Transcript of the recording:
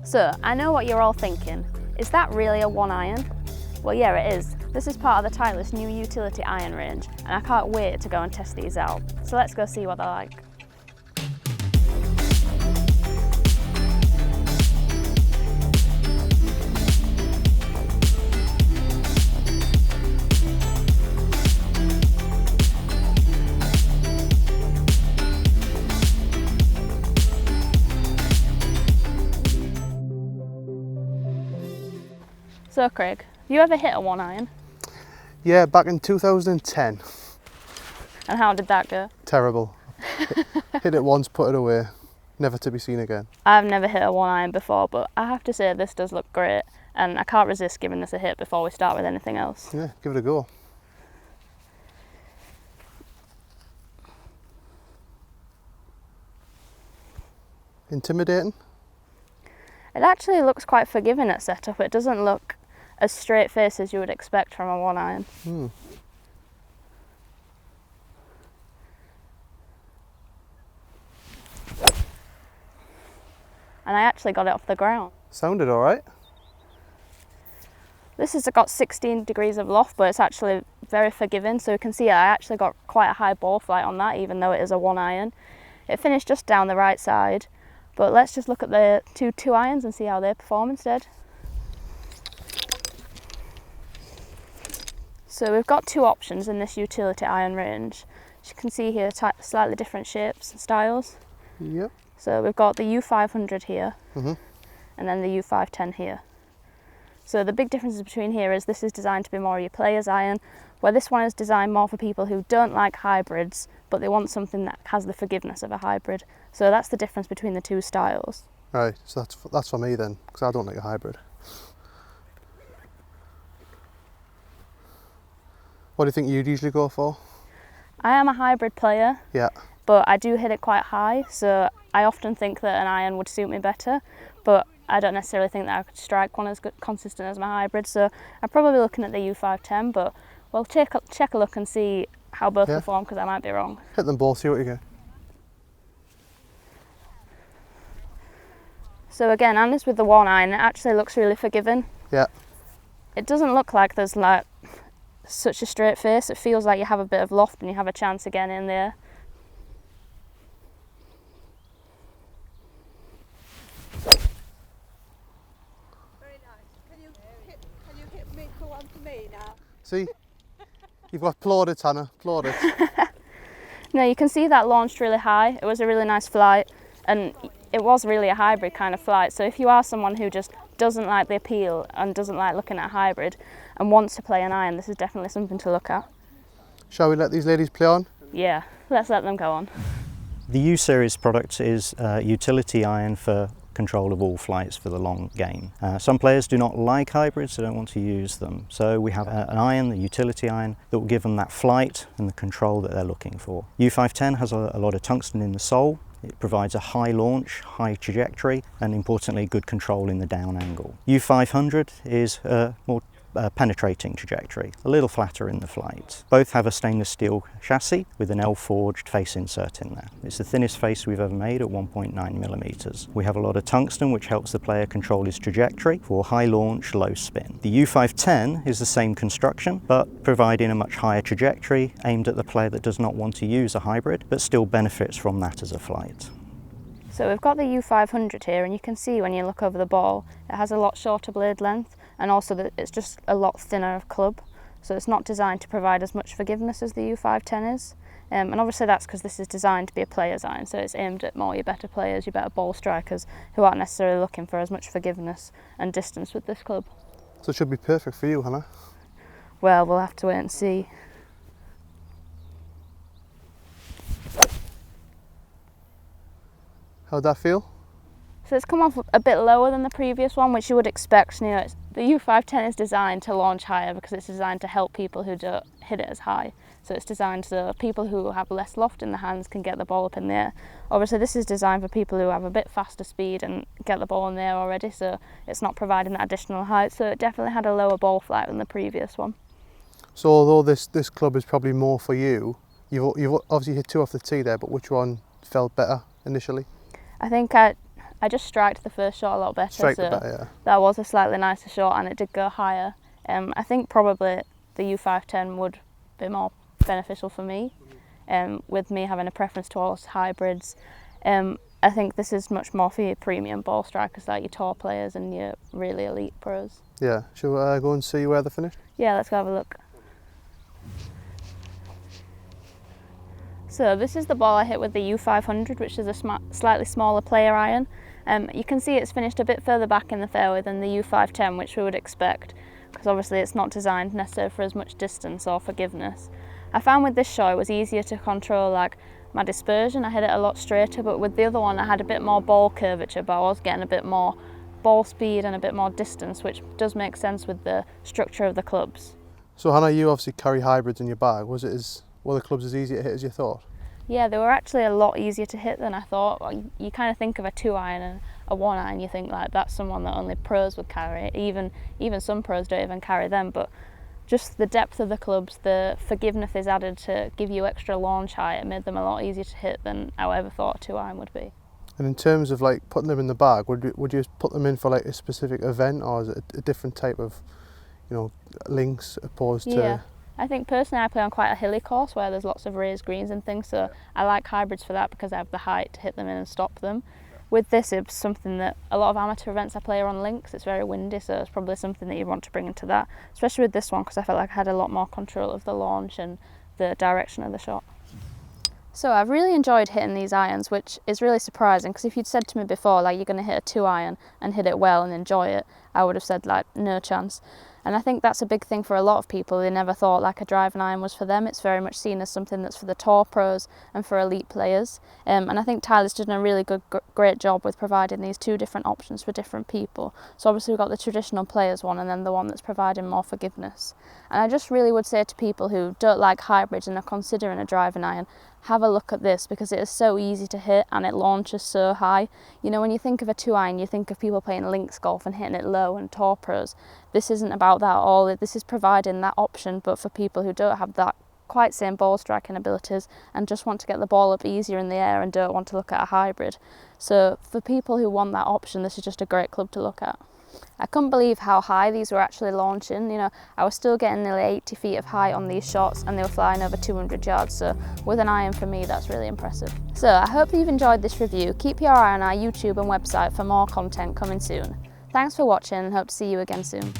So, I know what you're all thinking. Is that really a one iron? Well, yeah, it is. This is part of the Titleist new utility iron range, and I can't wait to go and test these out. So let's go see what they're like. So Craig, have you ever hit a one iron? Yeah, back in 2010. And how did that go? Terrible. Hit it once, put it away, never to be seen again. I've never hit a one iron before, but I have to say this does look great, and I can't resist giving this a hit before we start with anything else. Yeah, give it a go. Intimidating? It actually looks quite forgiving at setup. It doesn't look as straight face as you would expect from a one iron. Hmm. And I actually got it off the ground. Sounded alright. This has got 16 degrees of loft, but it's actually very forgiving. So you can see I actually got quite a high ball flight on that, even though it is a one iron. It finished just down the right side, but let's just look at the two irons and see how they perform instead. So we've got two options in this utility iron range. As you can see here, slightly different shapes and styles. Yep. So we've got the U500 here, Mhm. and then the U510 here. So the big difference between here is this is designed to be more your player's iron, where this one is designed more for people who don't like hybrids, but they want something that has the forgiveness of a hybrid. So that's the difference between the two styles. Right, so that's for me then, because I don't like a hybrid. What do you think you'd usually go for? I am a hybrid player, Yeah. but I do hit it quite high, so I often think that an iron would suit me better, but I don't necessarily think that I could strike one as good, consistent as my hybrid, so I'm probably looking at the U510, but we'll check a look and see how both perform, because I might be wrong. Hit them both, see what you get. So again, and this with the one iron, it actually looks really forgiving. Yeah. It doesn't look like there's like such a straight face. It feels like you have a bit of loft and you have a chance again in there. Very nice. Can you hit me for one for me now? See? You've got plaudits, Hannah, plaudits. No, you can see that launched really high. It was a really nice flight, and it was really a hybrid kind of flight. So if you are someone who just doesn't like the appeal and doesn't like looking at a hybrid and wants to play an iron, this is definitely something to look at. Shall we let these ladies play on? Yeah, let's let them go on. The U series product is a utility iron for control of all flights for the long game. Some players do not like hybrids, so don't want to use them. So we have an iron, the utility iron, that will give them that flight and the control that they're looking for. U510 has a lot of tungsten in the sole. It provides a high launch, high trajectory, and importantly, good control in the down angle. U500 is more penetrating trajectory, a little flatter in the flight. Both have a stainless steel chassis with an L-forged face insert in there. It's the thinnest face we've ever made at 1.9 millimeters. We have a lot of tungsten, which helps the player control his trajectory for high launch, low spin. The U510 is the same construction, but providing a much higher trajectory aimed at the player that does not want to use a hybrid, but still benefits from that as a flight. So we've got the U500 here, and you can see when you look over the ball, it has a lot shorter blade length, and also that it's just a lot thinner of club. So it's not designed to provide as much forgiveness as the U510 is. And obviously that's because this is designed to be a player's iron, so it's aimed at more your better players, your better ball strikers, who aren't necessarily looking for as much forgiveness and distance with this club. So it should be perfect for you, Hannah. Well, we'll have to wait and see. How'd that feel? So it's come off a bit lower than the previous one, which you would expect. You know, the U510 is designed to launch higher because it's designed to help people who don't hit it as high. So it's designed so people who have less loft in the hands can get the ball up in the air. Obviously this is designed for people who have a bit faster speed and get the ball in the air already, so it's not providing that additional height. So it definitely had a lower ball flight than the previous one. So although this club is probably more for you, you've obviously hit two off the tee there, but which one felt better initially? I think I I just striked the first shot a lot better, Strike so the better, yeah. that was a slightly nicer shot and it did go higher. I think probably the U510 would be more beneficial for me, with me having a preference towards hybrids. I think this is much more for your premium ball strikers, like your tour players and your really elite pros. Yeah, shall we go and see where they're finished? Yeah, let's go have a look. So this is the ball I hit with the U500, which is a slightly smaller player iron. You can see it's finished a bit further back in the fairway than the U510, which we would expect, because obviously it's not designed necessarily for as much distance or forgiveness. I found with this shot it was easier to control like my dispersion. I hit it a lot straighter, but with the other one I had a bit more ball curvature, but I was getting a bit more ball speed and a bit more distance, which does make sense with the structure of the clubs. So Hannah, you obviously carry hybrids in your bag. Were the clubs as easy to hit as you thought? Yeah, they were actually a lot easier to hit than I thought. You kind of think of a 2-iron and a 1-iron, you think like that's someone that only pros would carry. Even some pros don't even carry them, but just the depth of the clubs, the forgiveness is added to give you extra launch height. It made them a lot easier to hit than I ever thought a 2-iron would be. And in terms of like putting them in the bag, would you put them in for like a specific event, or is it a different type of, links opposed to? Yeah, I think personally I play on quite a hilly course where there's lots of raised greens and things, so I like hybrids for that because I have the height to hit them in and stop them. With this, it's something that a lot of amateur events I play are on links. It's very windy, so it's probably something that you want to bring into that, especially with this one because I felt like I had a lot more control of the launch and the direction of the shot. So I've really enjoyed hitting these irons, which is really surprising because if you'd said to me before like you're going to hit a 2-iron and hit it well and enjoy it, I would have said like no chance. And I think that's a big thing for a lot of people. They never thought like a driving iron was for them. It's very much seen as something that's for the tour pros and for elite players. And I think Titleist did a really great job with providing these two different options for different people. So obviously we've got the traditional players one and then the one that's providing more forgiveness. And I just really would say to people who don't like hybrids and are considering a driving iron, have a look at this because it is so easy to hit and it launches so high. You know, when you think of a 2-iron, you think of people playing links golf and hitting it low and tour pros. This isn't about that at all. This is providing that option, but for people who don't have that quite same ball striking abilities and just want to get the ball up easier in the air and don't want to look at a hybrid. So for people who want that option, this is just a great club to look at. I couldn't believe how high these were actually launching. You know, I was still getting nearly 80 feet of height on these shots and they were flying over 200 yards. So with an iron, for me, that's really impressive. So I hope you've enjoyed this review. Keep your eye on our YouTube and website for more content coming soon. Thanks for watching and hope to see you again soon.